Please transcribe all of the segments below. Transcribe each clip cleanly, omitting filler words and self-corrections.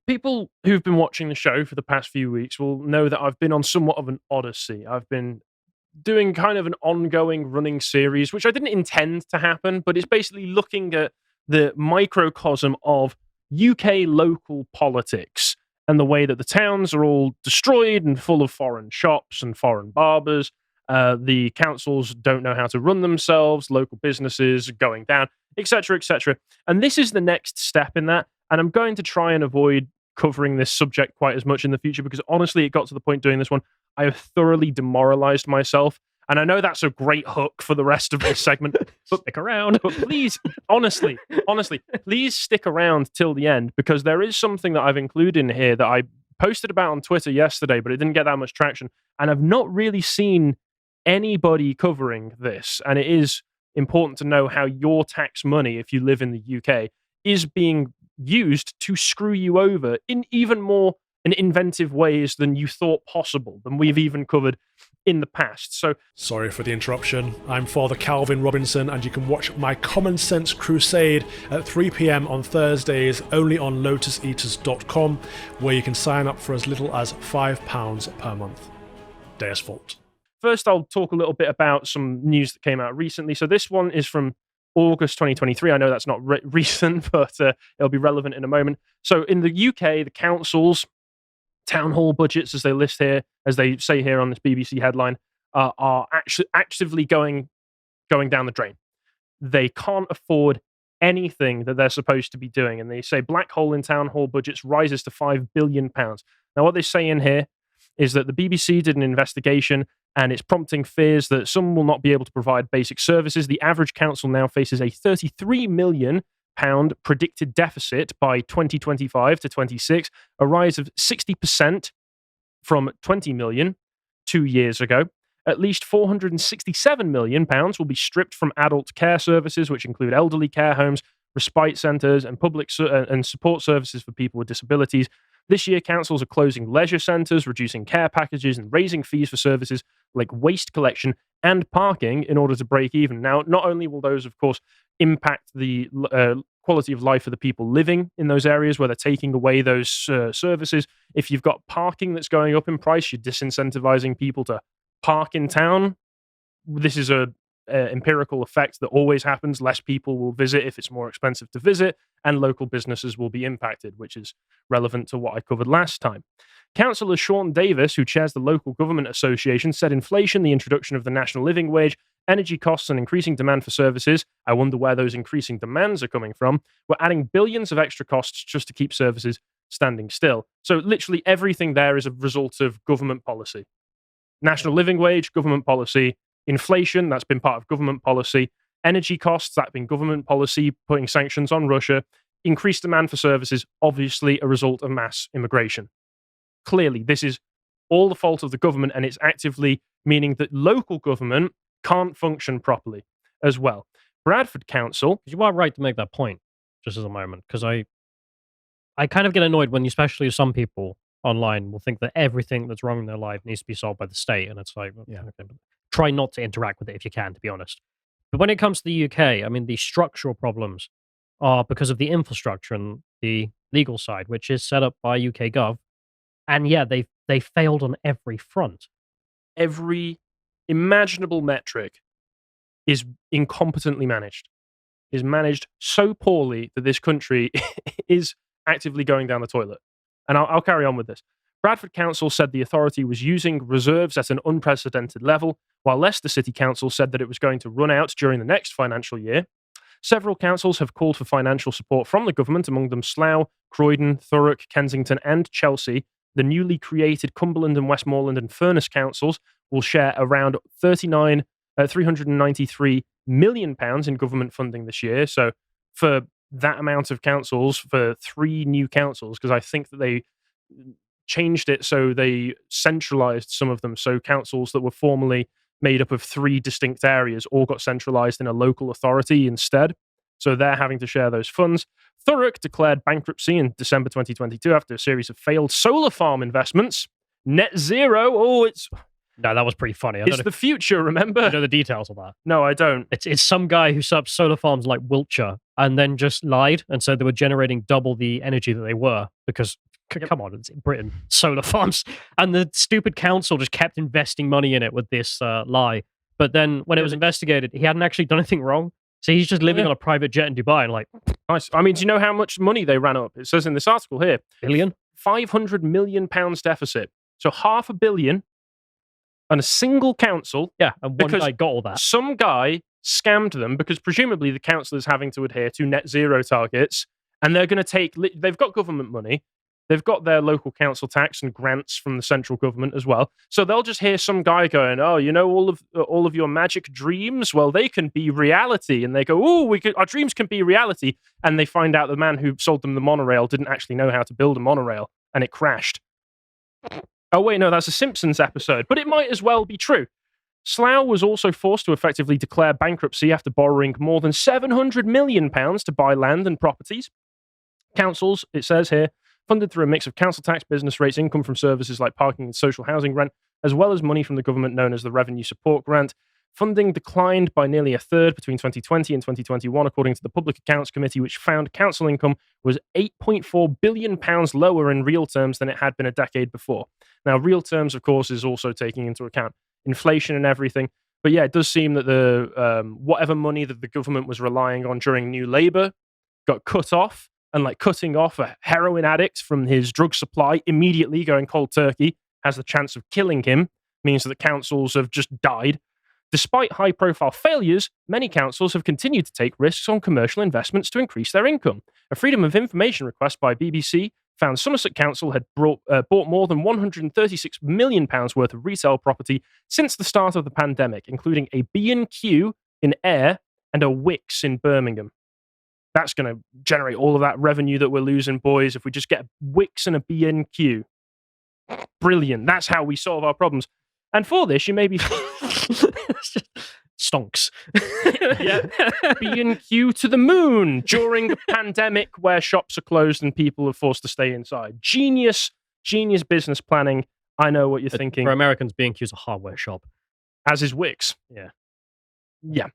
People who've been watching the show for the past few weeks will know that I've been on somewhat of an odyssey. I've been doing kind of an ongoing running series, which I didn't intend to happen, but it's basically looking at the microcosm of UK local politics and the way that the towns are all destroyed and full of foreign shops and foreign barbers. The councils don't know how to run themselves, local businesses going down, etc., etc. And this is the next step in that. And I'm going to try and avoid covering this subject quite as much in the future because honestly, it got to the point doing this one, I have thoroughly demoralized myself. And I know that's a great hook for the rest of this segment, but Stick around. but please, honestly, please stick around till the end because there is something that I've included in here that I posted about on Twitter yesterday, but it didn't get that much traction. And I've not really seen anybody covering this. And it is important to know how your tax money, if you live in the UK, is being used to screw you over in even more and inventive ways than you thought possible, than we've even covered in the past. So, sorry for the interruption. I'm Father Calvin Robinson, and you can watch my Common Sense Crusade at 3 p.m. on Thursdays only on lotuseaters.com, where you can sign up for as little as £5 per month. Deus Vult. First, I'll talk a little bit about some news that came out recently. So this one is from August 2023. I know that's not recent, but it'll be relevant in a moment. So in the UK, the councils, town hall budgets, as they list here, as they say here on this BBC headline, are actually actively going down the drain. They can't afford anything that they're supposed to be doing. And they say black hole in town hall budgets rises to £5 billion. Now, what they say in here is that the BBC did an investigation and it's prompting fears that some will not be able to provide basic services. The average council now faces a £33 million predicted deficit by 2025 to 26, a rise of 60% from 20 million 2 years ago. At least £467 million will be stripped from adult care services, which include elderly care homes, respite centres, and public and support services for people with disabilities. This year, councils are closing leisure centres, reducing care packages, and raising fees for services like waste collection and parking in order to break even. Now, not only will those, of course, impact the quality of life for the people living in those areas where they're taking away those services. If you've got parking that's going up in price, you're disincentivizing people to park in town. This is a empirical effect that always happens. Less people will visit if it's more expensive to visit, and local businesses will be impacted, which is relevant to what I covered last time. Councillor Sean Davis, who chairs the Local Government Association, said inflation, the introduction of the national living wage, energy costs, and increasing demand for services — I wonder where those increasing demands are coming from — were adding billions of extra costs just to keep services standing still. So literally everything there is a result of government policy. National living wage, government policy. Inflation, that's been part of government policy. Energy costs, that's been government policy, putting sanctions on Russia. Increased demand for services, obviously a result of mass immigration. Clearly, this is all the fault of the government, and it's actively meaning that local government can't function properly as well. Bradford Council... You are right to make that point, just as a moment, because I kind of get annoyed when, especially some people online, will think that everything that's wrong in their life needs to be solved by the state, and it's like, yeah, okay, but try not to interact with it if you can, to be honest. But when it comes to the UK, I mean, the structural problems are because of the infrastructure and the legal side, which is set up by UK Gov. And yeah, they failed on every front. Every imaginable metric is incompetently managed, is managed so poorly that this country is actively going down the toilet. And I'll carry on with this. Bradford Council said the authority was using reserves at an unprecedented level, while Leicester City Council said that it was going to run out during the next financial year. Several councils have called for financial support from the government, among them Slough, Croydon, Thurrock, Kensington, and Chelsea. The newly created Cumberland and Westmoreland and Furness councils will share around £393 million in government funding this year. So for that amount of councils, for 3 new councils, because I think that they changed it so they centralized some of them. So councils that were formerly made up of 3 distinct areas all got centralized in a local authority instead. So they're having to share those funds. Thurrock declared bankruptcy in December 2022 after a series of failed solar farm investments. Net zero. Oh, it's... No, that was pretty funny. It's the future, remember? I know the details of that. No, I don't. It's some guy who set up solar farms like Wiltshire and then just lied and said they were generating double the energy that they were because Come on, it's Britain. Solar farms. And the stupid council just kept investing money in it with this lie. But then when it was investigated, he hadn't actually done anything wrong. So he's just living on a private jet in Dubai and like... Nice. I mean, do you know how much money they ran up? It says in this article here. Billion? £500 million deficit. So £500 million and a single council. Yeah, and one guy got all that. Some guy scammed them because presumably the council is having to adhere to net zero targets, and they're going to take... They've got government money. They've got their local council tax and grants from the central government as well. So they'll just hear some guy going, "Oh, you know, all of your magic dreams, well, they can be reality." And they go, "Oh, our dreams can be reality." And they find out the man who sold them the monorail didn't actually know how to build a monorail, and it crashed. Oh, wait, no, that's a Simpsons episode, but it might as well be true. Slough was also forced to effectively declare bankruptcy after borrowing more than £700 million to buy land and properties. Councils, it says here, funded through a mix of council tax, business rates, income from services like parking and social housing rent, as well as money from the government known as the Revenue Support Grant. Funding declined by nearly a third between 2020 and 2021, according to the Public Accounts Committee, which found council income was £8.4 billion lower in real terms than it had been a decade before. Now, real terms, of course, is also taking into account inflation and everything. But yeah, it does seem that the whatever money that the government was relying on during New Labour got cut off. And like cutting off a heroin addict from his drug supply immediately, going cold turkey, has the chance of killing him, means that the councils have just died. Despite high-profile failures, many councils have continued to take risks on commercial investments to increase their income. A Freedom of Information request by BBC found Somerset Council had bought more than £136 million worth of retail property since the start of the pandemic, including a B&Q in Ayr and a Wickes in Birmingham. That's going to generate all of that revenue that we're losing, boys, if we just get a Wickes and a B&Q. Brilliant. That's how we solve our problems. And for this, you may be... Stonks. Yeah. B&Q to the moon during a pandemic where shops are closed and people are forced to stay inside. Genius business planning. I know what you're thinking. For Americans, B&Q's a hardware shop. As is Wickes. Yeah. Yeah.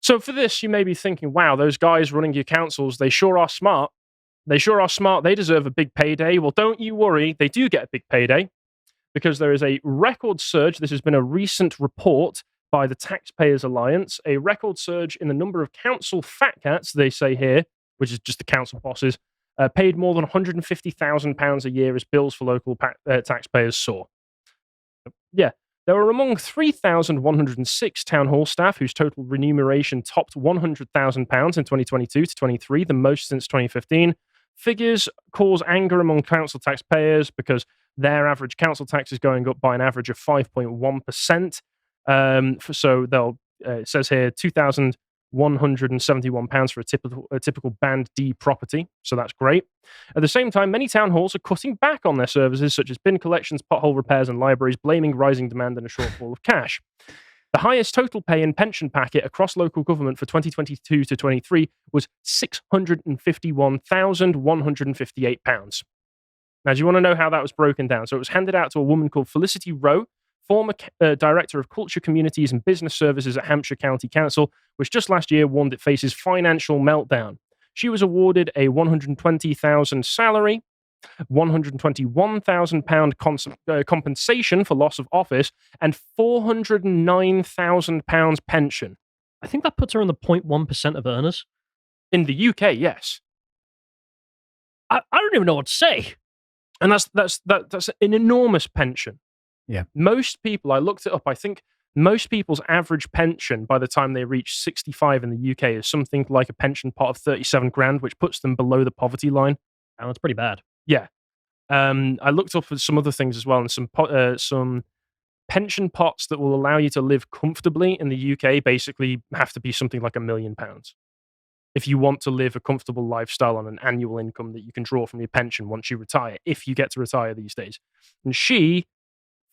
So for this, you may be thinking, wow, those guys running your councils, they sure are smart. They sure are smart. They deserve a big payday. Well, don't you worry. They do get a big payday because there is a record surge. This has been a recent report by the Taxpayers Alliance, a record surge in the number of council fat cats, they say here, which is just the council bosses, paid more than £150,000 a year as bills for local taxpayers soar. Yeah. There were among 3,106 town hall staff whose total remuneration topped £100,000 in 2022 to 23, the most since 2015. Figures cause anger among council taxpayers because their average council tax is going up by an average of 5.1%. So it says here £2,171 for a typical Band D property. So that's great. At the same time, many town halls are cutting back on their services, such as bin collections, pothole repairs, and libraries, blaming rising demand and a shortfall of cash. The highest total pay and pension packet across local government for 2022 to 23 was £651,158. Now, do you want to know how that was broken down? So it was handed out to a woman called Felicity Rowe, former Director of Culture, Communities and Business Services at Hampshire County Council, which just last year warned it faces financial meltdown. She was awarded a £120,000 salary, £121,000 compensation for loss of office, and £409,000 pension. I think that puts her in the 0.1% of earners. In the UK, yes. I don't even know what to say. And that's an enormous pension. Yeah. Most people, I looked it up, I think most people's average pension by the time they reach 65 in the UK is something like a pension pot of 37 grand, which puts them below the poverty line. And that's pretty bad. Yeah. I looked up some other things as well, and some pension pots that will allow you to live comfortably in the UK basically have to be something like £1 million. If you want to live a comfortable lifestyle on an annual income that you can draw from your pension once you retire, if you get to retire these days. And she,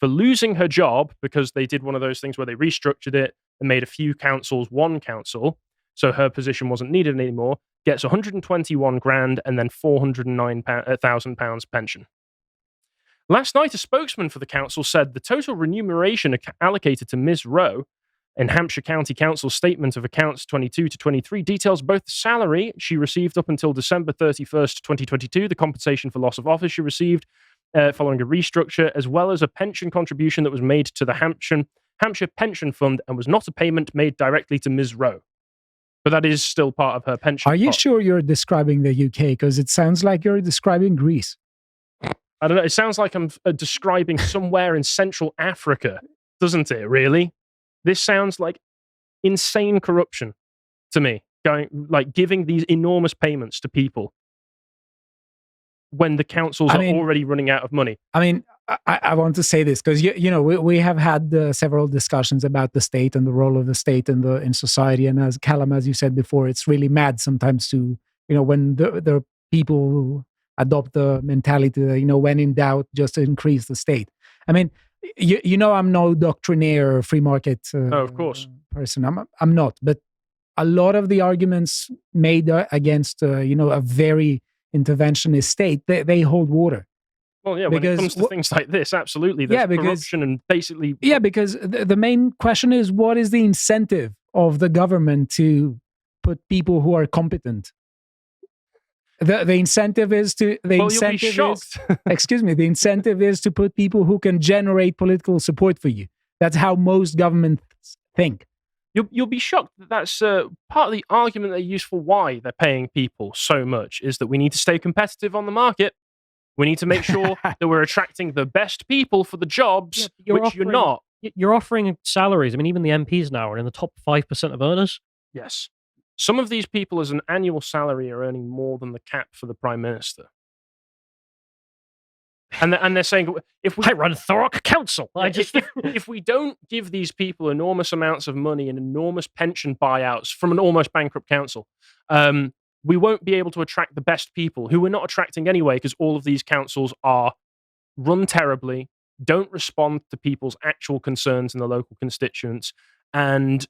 for losing her job because they did one of those things where they restructured it and made a few councils one council, so her position wasn't needed anymore, gets 121 grand and then £409,000 pension. Last night, a spokesman for the council said the total remuneration allocated to Ms. Rowe, In Hampshire County Council's statement of accounts 22 to 23 details both the salary she received up until December 31st, 2022, the compensation for loss of office she received following a restructure, as well as a pension contribution that was made to the Hampshire Pension Fund and was not a payment made directly to Ms. Rowe. But that is still part of her pension. Are you sure you're describing the UK? Because it sounds like you're describing Greece. I don't know. It sounds like I'm describing somewhere in Central Africa, doesn't it, really? This sounds like insane corruption to me, giving these enormous payments to people when the councils are already running out of money. I mean, I want to say this because we have had several discussions about the state and the role of the state in society. And as Callum, as you said before, it's really mad sometimes to when the people adopt the mentality that when in doubt, just increase the state. I mean, I'm no doctrinaire free market of course person. I'm not, but a lot of the arguments made against a very interventionist state, they hold water. Well, yeah, when it comes to things like this, absolutely. There's corruption and basically... Yeah, because the main question is, what is the incentive of the government to put people who are competent? The incentive is to... The incentive is to put people who can generate political support for you. That's how most governments think. You'll be shocked that that's part of the argument they use for why they're paying people so much, is that we need to stay competitive on the market. We need to make sure that we're attracting the best people for the jobs, which you're not. You're offering salaries. I mean, even the MPs now are in the top 5% of earners. Yes. Some of these people as an annual salary are earning more than the cap for the Prime Minister. And they're saying, I run Thurrock Council. If we don't give these people enormous amounts of money and enormous pension buyouts from an almost bankrupt council, we won't be able to attract the best people, who we're not attracting anyway, because all of these councils are run terribly, don't respond to people's actual concerns in the local constituents, and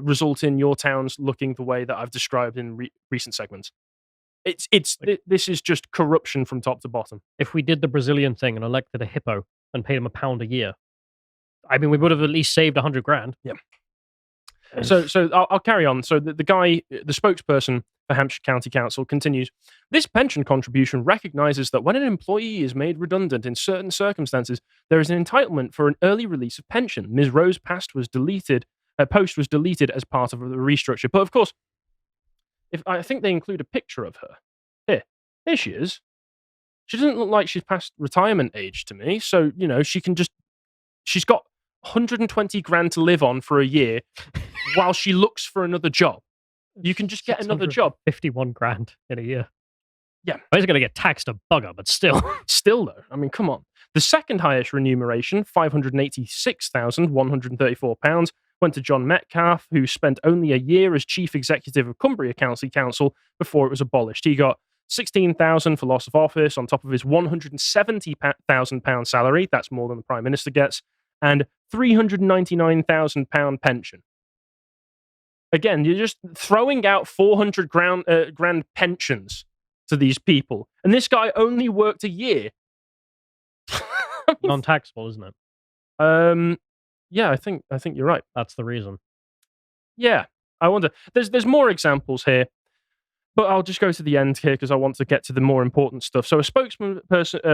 result in your towns looking the way that I've described in recent segments. This is just corruption from top to bottom. If we did the Brazilian thing and elected a hippo and paid him £1 a year, I mean, we would have at least saved $100,000. Yeah. So I'll carry on. So the guy, the spokesperson for Hampshire County Council, continues, this pension contribution recognizes that when an employee is made redundant in certain circumstances, there is an entitlement for an early release of pension. Ms. Rowe's post was deleted as part of the restructure. But of course, I think they include a picture of her. Here she is. She doesn't look like she's past retirement age to me. So, she's got $120,000 to live on for a year while she looks for another job. You can just get another job. $51,000 in a year. Yeah. He's going to get taxed a bugger, but still. Still, though. I mean, come on. The second highest remuneration, £586,134, went to John Metcalfe, who spent only a year as chief executive of Cumbria County Council before it was abolished. He got $16,000 for loss of office on top of his £170,000 salary. That's more than the Prime Minister gets. And £399,000 pension. Again, you're just throwing out $400,000 pensions to these people. And this guy only worked a year. Non-taxable, isn't it? Yeah, I think you're right. That's the reason. Yeah, I wonder. There's more examples here, but I'll just go to the end here because I want to get to the more important stuff. So, a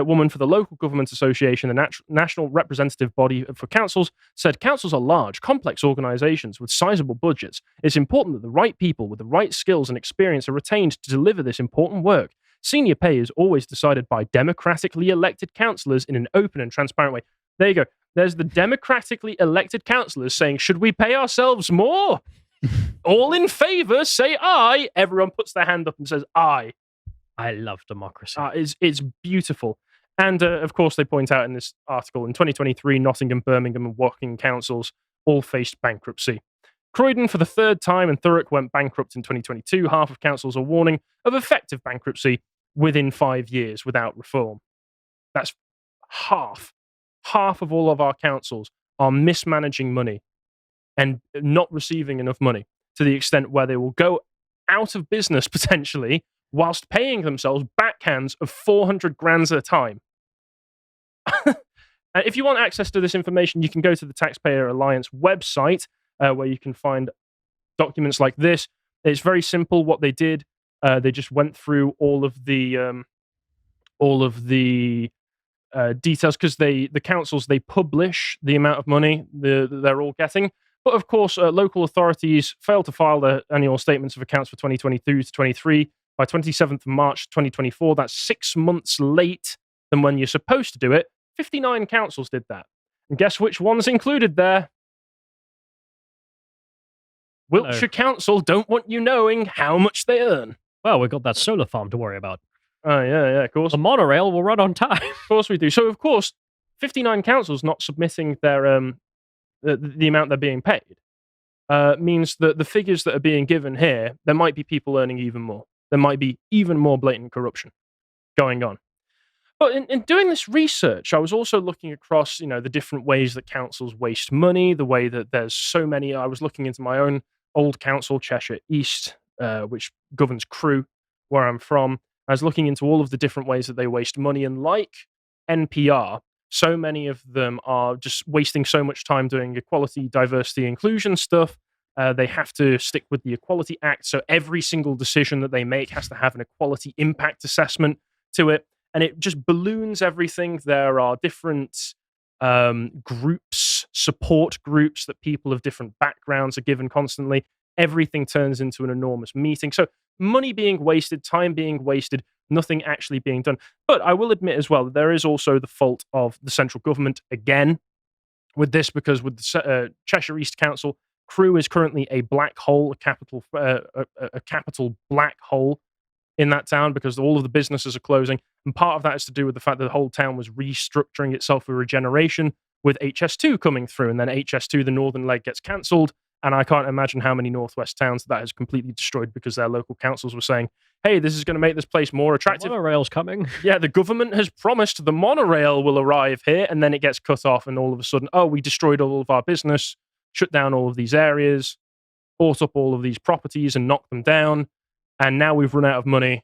woman for the Local Government Association, the national representative body for councils, said councils are large, complex organizations with sizable budgets. It's important that the right people with the right skills and experience are retained to deliver this important work. Senior pay is always decided by democratically elected councillors in an open and transparent way. There you go. There's the democratically elected councillors saying, should we pay ourselves more? All in favour, say aye. Everyone puts their hand up and says aye. I love democracy. It's beautiful. And of course, they point out in this article, in 2023, Nottingham, Birmingham and Woking councils all faced bankruptcy. Croydon, for the third time, and Thurrock went bankrupt in 2022. Half of councils are warning of effective bankruptcy within 5 years without reform. That's half. Half of all of our councils are mismanaging money and not receiving enough money to the extent where they will go out of business potentially whilst paying themselves backhands of $400,000 at a time. If you want access to this information, you can go to the Taxpayer Alliance website. where you can find documents like this. It's very simple what they did. They just went through all of the details, because the councils, they publish the amount of money they're all getting. But of course, local authorities failed to file their annual statements of accounts for 2022 to 23 by 27th of March 2024. That's 6 months late than when you're supposed to do it. 59 councils did that. And guess which one's included there? Wiltshire Council don't want you knowing how much they earn. Well, we've got that solar farm to worry about. Oh, yeah, of course. The monorail will run on time. Of course we do. So, of course, 59 councils not submitting their the amount they're being paid means that the figures that are being given here, there might be people earning even more. There might be even more blatant corruption going on. But in doing this research, I was also looking across, the different ways that councils waste money, the way that there's so many. I was looking into my own old council, Cheshire East, which governs Crewe, where I'm from. I was looking into all of the different ways that they waste money, and like NPR, so many of them are just wasting so much time doing equality, diversity, inclusion stuff. They have to stick with the Equality Act, so every single decision that they make has to have an equality impact assessment to it, and it just balloons everything. There are different groups, support groups, that people of different backgrounds are given constantly. Everything turns into an enormous meeting. So money being wasted, time being wasted, nothing actually being done. But I will admit as well that there is also the fault of the central government again with this, because with the Cheshire East Council, Crewe is currently a black hole, a capital black hole in that town, because all of the businesses are closing. And part of that is to do with the fact that the whole town was restructuring itself for regeneration, with HS2 coming through. And then HS2, the northern leg, gets cancelled. And I can't imagine how many northwest towns that has completely destroyed, because their local councils were saying, hey, this is going to make this place more attractive. The monorail's coming. Yeah, the government has promised the monorail will arrive here, and then it gets cut off, and all of a sudden, oh, we destroyed all of our business, shut down all of these areas, bought up all of these properties and knocked them down, and now we've run out of money,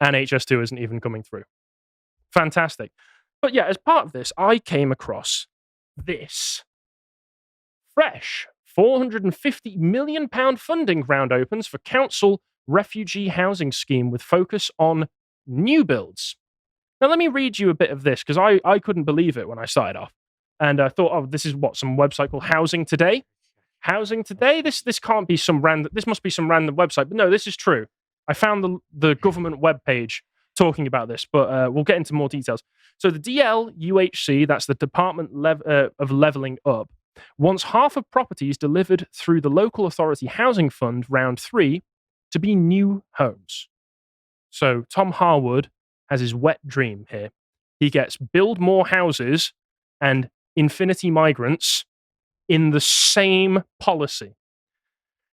and HS2 isn't even coming through. Fantastic. But yeah, as part of this, I came across this. Fresh £450 million funding round opens for council refugee housing scheme with focus on new builds. Now, let me read you a bit of this, because I couldn't believe it when I started off. And I thought, oh, this is what, some website called Housing Today? Housing Today? This can't be some random, this must be some random website. But no, this is true. I found the government webpage talking about this, but we'll get into more details. So the DLUHC, that's the Department of Levelling Up, wants half of properties delivered through the Local Authority Housing Fund Round 3 to be new homes. So Tom Harwood has his wet dream here. He gets build more houses and infinity migrants in the same policy.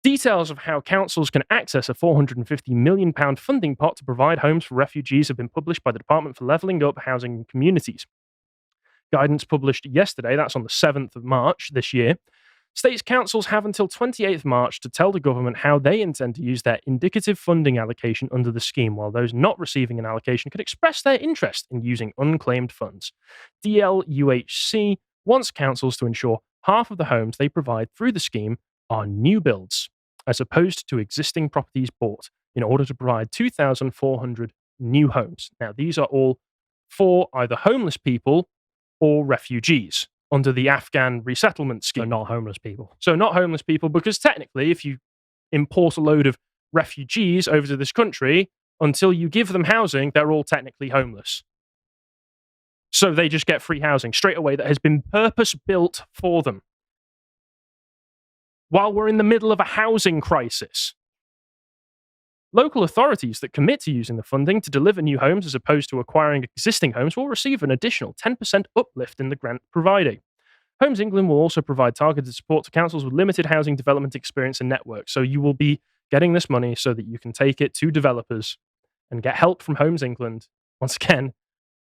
Details of how councils can access a £450 million funding pot to provide homes for refugees have been published by the Department for Levelling Up Housing and Communities. Guidance published yesterday, that's on the 7th of March this year, states councils have until 28th March to tell the government how they intend to use their indicative funding allocation under the scheme, while those not receiving an allocation can express their interest in using unclaimed funds. DLUHC wants councils to ensure half of the homes they provide through the scheme are new builds, as opposed to existing properties bought, in order to provide 2,400 new homes. Now, these are all for either homeless people or refugees under the Afghan resettlement scheme. So not homeless people. So not homeless people, because technically, if you import a load of refugees over to this country, until you give them housing, they're all technically homeless. So they just get free housing straight away that has been purpose-built for them. While we're in the middle of a housing crisis. Local authorities that commit to using the funding to deliver new homes as opposed to acquiring existing homes will receive an additional 10% uplift in the grant provided. Homes England will also provide targeted support to councils with limited housing development experience and network. So you will be getting this money so that you can take it to developers and get help from Homes England, once again,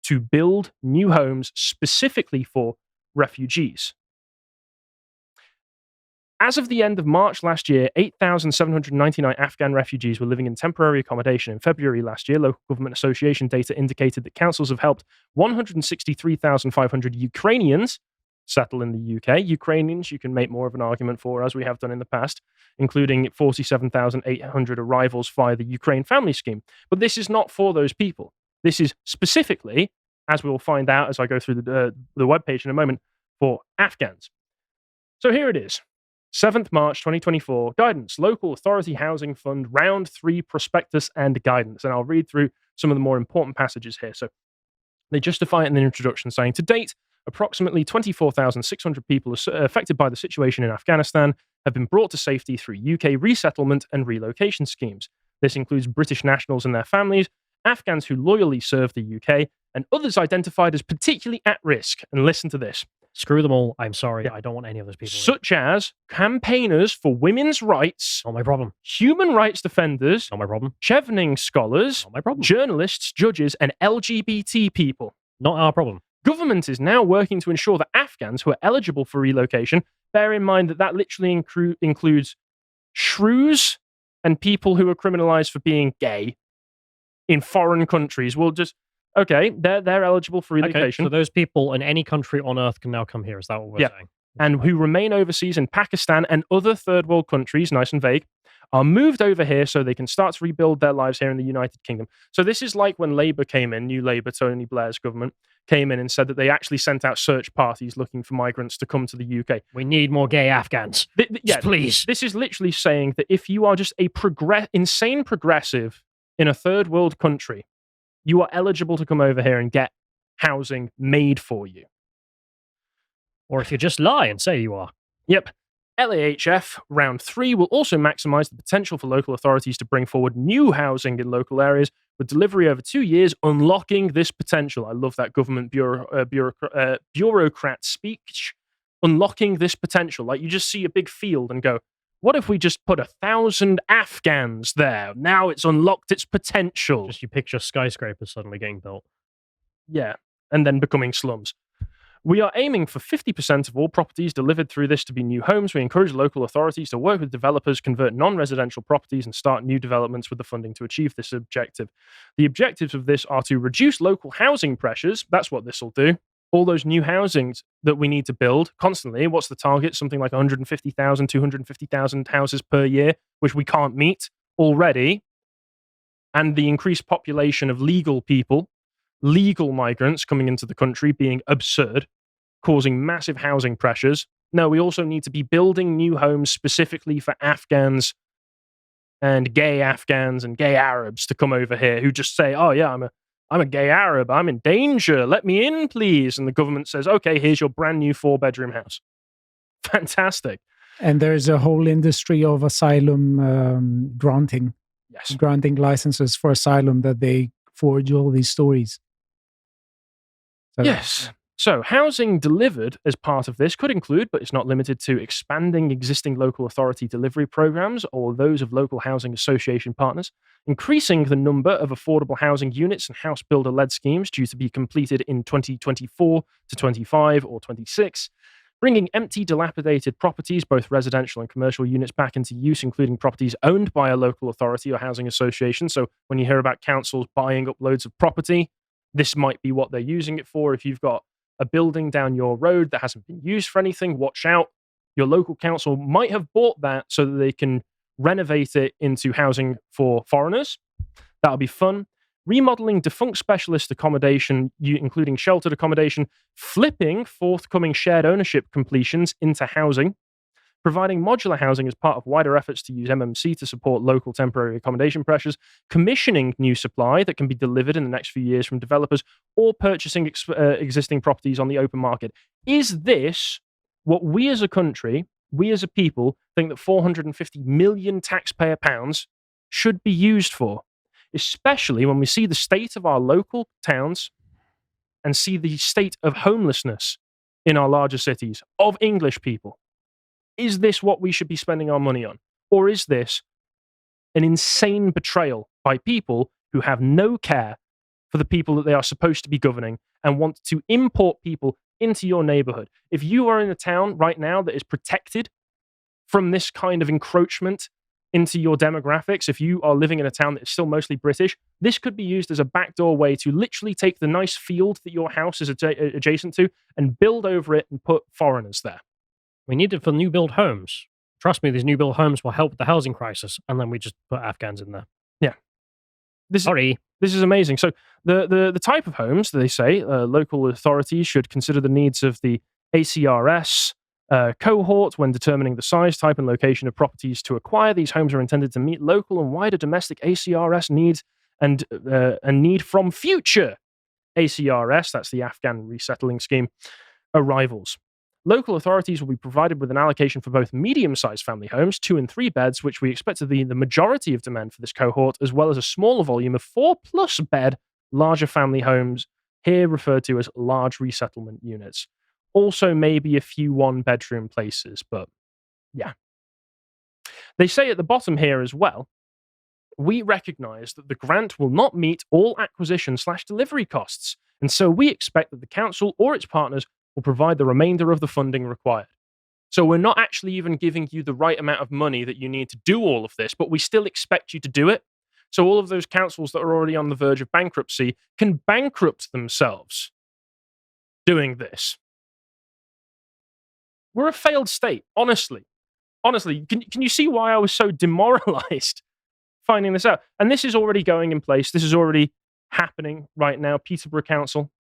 to build new homes specifically for refugees. As of the end of March last year, 8,799 Afghan refugees were living in temporary accommodation. In February last year, local government association data indicated that councils have helped 163,500 Ukrainians settle in the UK. Ukrainians, you can make more of an argument for, as we have done in the past, including 47,800 arrivals via the Ukraine Family Scheme. But this is not for those people. This is specifically, as we will find out as I go through the webpage in a moment, for Afghans. So here it is. 7th March 2024, guidance, Local Authority Housing Fund, Round 3 prospectus and guidance. And I'll read through some of the more important passages here. So they justify it in the introduction, saying, to date, approximately 24,600 people affected by the situation in Afghanistan have been brought to safety through UK resettlement and relocation schemes. This includes British nationals and their families, Afghans who loyally serve the UK, and others identified as particularly at risk. And listen to this. Screw them all. I'm sorry. I don't want any of those people. Such as campaigners for women's rights. Not my problem. Human rights defenders. Not my problem. Chevening scholars. Not my problem. Journalists, judges, and LGBT people. Not our problem. Government is now working to ensure that Afghans who are eligible for relocation, bear in mind that that literally includes shrews and people who are criminalized for being gay in foreign countries, will just, okay, they're eligible for relocation. Okay, so those people in any country on earth can now come here. Is that what we're saying? And who remain overseas in Pakistan and other third world countries, nice and vague, are moved over here so they can start to rebuild their lives here in the United Kingdom. So this is like when Labour came in, New Labour, Tony Blair's government, came in and said that they actually sent out search parties looking for migrants to come to the UK. We need more gay Afghans. Please. This is literally saying that if you are just a insane progressive in a third world country, you are eligible to come over here and get housing made for you. Or if you just lie and say you are. Yep. LAHF Round 3 will also maximize the potential for local authorities to bring forward new housing in local areas with delivery over 2 years, unlocking this potential. I love that government bureaucrat speech. Unlocking this potential. Like, you just see a big field and go, what if we just put 1,000 Afghans there? Now it's unlocked its potential. Just you picture skyscrapers suddenly getting built. Yeah, and then becoming slums. We are aiming for 50% of all properties delivered through this to be new homes. We encourage local authorities to work with developers, convert non-residential properties, and start new developments with the funding to achieve this objective. The objectives of this are to reduce local housing pressures. That's what this will do. All those new housings that we need to build constantly. What's the target? Something like 150,000, 250,000 houses per year, which we can't meet already. And the increased population of legal people, legal migrants coming into the country being absurd, causing massive housing pressures. No, we also need to be building new homes specifically for Afghans and gay Arabs to come over here who just say, oh yeah, I'm a gay Arab, I'm in danger, let me in please. And the government says, okay, here's your brand new 4-bedroom house. Fantastic. And there's a whole industry of asylum granting licenses for asylum that they forge all these stories. So, yes. So housing delivered as part of this could include, but it's not limited to, expanding existing local authority delivery programs or those of local housing association partners, increasing the number of affordable housing units and house builder-led schemes due to be completed in 2024 to 25 or 26, bringing empty, dilapidated properties, both residential and commercial units, back into use, including properties owned by a local authority or housing association. So when you hear about councils buying up loads of property, this might be what they're using it for. If you've got a building down your road that hasn't been used for anything, watch out. Your local council might have bought that so that they can renovate it into housing for foreigners. That'll be fun. Remodeling defunct specialist accommodation, including sheltered accommodation, flipping forthcoming shared ownership completions into housing, providing modular housing as part of wider efforts to use MMC to support local temporary accommodation pressures, commissioning new supply that can be delivered in the next few years from developers, or purchasing existing properties on the open market. Is this what we as a country, we as a people, think that 450 million taxpayer pounds should be used for? Especially when we see the state of our local towns and see the state of homelessness in our larger cities of English people. Is this what we should be spending our money on? Or is this an insane betrayal by people who have no care for the people that they are supposed to be governing and want to import people into your neighborhood? If you are in a town right now that is protected from this kind of encroachment into your demographics, if you are living in a town that is still mostly British, this could be used as a backdoor way to literally take the nice field that your house is adjacent to and build over it and put foreigners there. We need it for new build homes. Trust me, these new build homes will help with the housing crisis, and then we just put Afghans in there. Yeah. This is amazing. So the type of homes, they say, local authorities should consider the needs of the ACRS cohort when determining the size, type, and location of properties to acquire. These homes are intended to meet local and wider domestic ACRS needs and need from future ACRS, that's the Afghan resettling scheme, arrivals. Local authorities will be provided with an allocation for both medium-sized family homes, 2 and 3 beds, which we expect to be the majority of demand for this cohort, as well as a smaller volume of 4-plus bed, larger family homes, here referred to as large resettlement units. Also, maybe a few 1-bedroom places, but yeah. They say at the bottom here as well, we recognize that the grant will not meet all acquisition/delivery costs, and so we expect that the council or its partners will provide the remainder of the funding required. So we're not actually even giving you the right amount of money that you need to do all of this, but we still expect you to do it. So all of those councils that are already on the verge of bankruptcy can bankrupt themselves doing this. We're a failed state, honestly. Honestly, can you see why I was so demoralized finding this out? And this is already going in place. This is already happening right now. Peterborough Council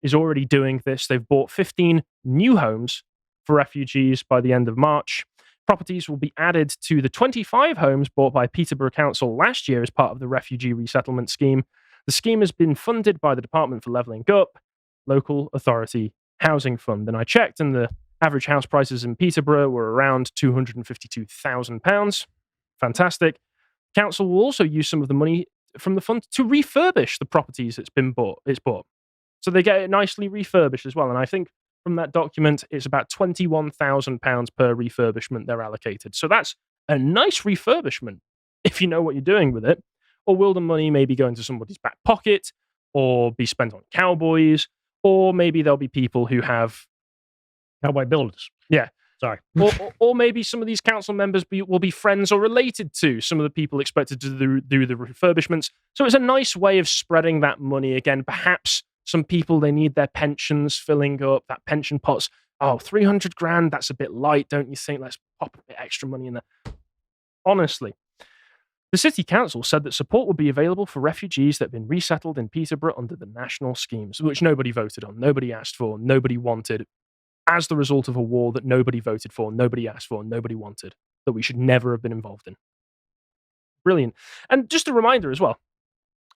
is already doing this. They've bought 15 new homes for refugees by the end of March. Properties will be added to the 25 homes bought by Peterborough Council last year as part of the refugee resettlement scheme. The scheme has been funded by the Department for Levelling Up, Local Authority Housing Fund. And I checked, and the average house prices in Peterborough were around £252,000. Fantastic. Council will also use some of the money from the fund to refurbish the properties it's bought. So they get it nicely refurbished as well. And I think from that document, it's about £21,000 per refurbishment they're allocated. So that's a nice refurbishment if you know what you're doing with it. Or will the money maybe go into somebody's back pocket or be spent on cowboys? Or maybe there'll be people who have... Cowboy builders. Yeah. Sorry. or maybe some of these council members will be friends or related to some of the people expected to do the refurbishments. So it's a nice way of spreading that money again. Perhaps some people, they need their pensions filling up, that pension pot's, 300 grand, that's a bit light, don't you think? Let's pop a bit extra money in there. Honestly. The City Council said that support would be available for refugees that have been resettled in Peterborough under the national schemes, which nobody voted on, nobody asked for, nobody wanted, as the result of a war that nobody voted for, nobody asked for, nobody wanted, that we should never have been involved in. Brilliant. And just a reminder as well,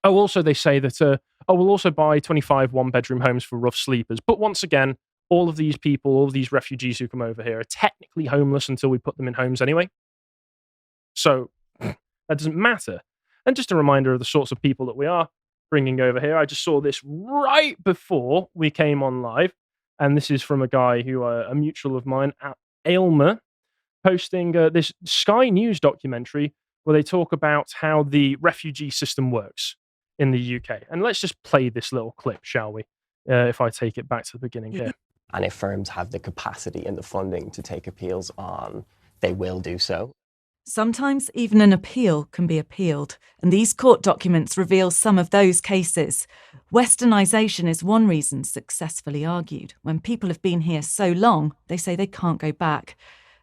also they say that, we'll also buy 25 1-bedroom homes for rough sleepers. But once again, all of these people, all of these refugees who come over here are technically homeless until we put them in homes anyway. So that doesn't matter. And just a reminder of the sorts of people that we are bringing over here. I just saw this right before we came on live. And this is from a guy who, a mutual of mine, Aylmer, posting this Sky News documentary where they talk about how the refugee system works in the UK. And let's just play this little clip, shall we? If I take it back to the beginning here. And if firms have the capacity and the funding to take appeals on, they will do so. Sometimes even an appeal can be appealed, and these court documents reveal some of those cases. Westernisation is one reason successfully argued. When people have been here so long, they say they can't go back.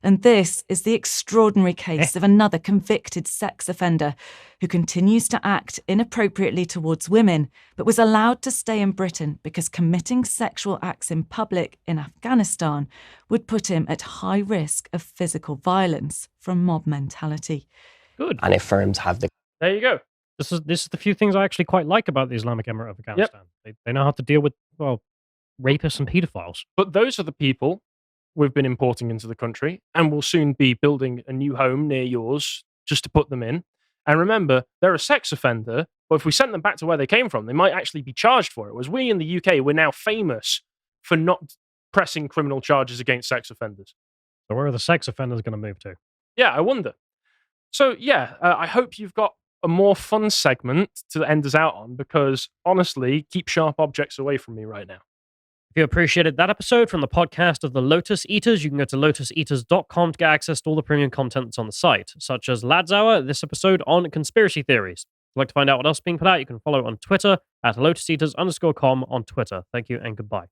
And this is the extraordinary case of another convicted sex offender who continues to act inappropriately towards women, but was allowed to stay in Britain because committing sexual acts in public in Afghanistan would put him at high risk of physical violence from mob mentality. Good. And if firms have the... There you go. This is the few things I actually quite like about the Islamic Emirate of Afghanistan. Yep. They know how to deal with, rapists and paedophiles. But those are the people we've been importing into the country, and we'll soon be building a new home near yours just to put them in. And remember, they're a sex offender, but if we sent them back to where they came from, they might actually be charged for it. Whereas we in the UK, we're now famous for not pressing criminal charges against sex offenders. So where are the sex offenders going to move to? Yeah, I wonder. So yeah, I hope you've got a more fun segment to end us out on, because honestly, keep sharp objects away from me right now. If you appreciated that episode from the podcast of the Lotus Eaters, you can go to lotuseaters.com to get access to all the premium content that's on the site, such as Lads Hour, this episode on conspiracy theories. If you'd like to find out what else is being put out, you can follow on Twitter at lotuseaters_com on Twitter. Thank you and goodbye.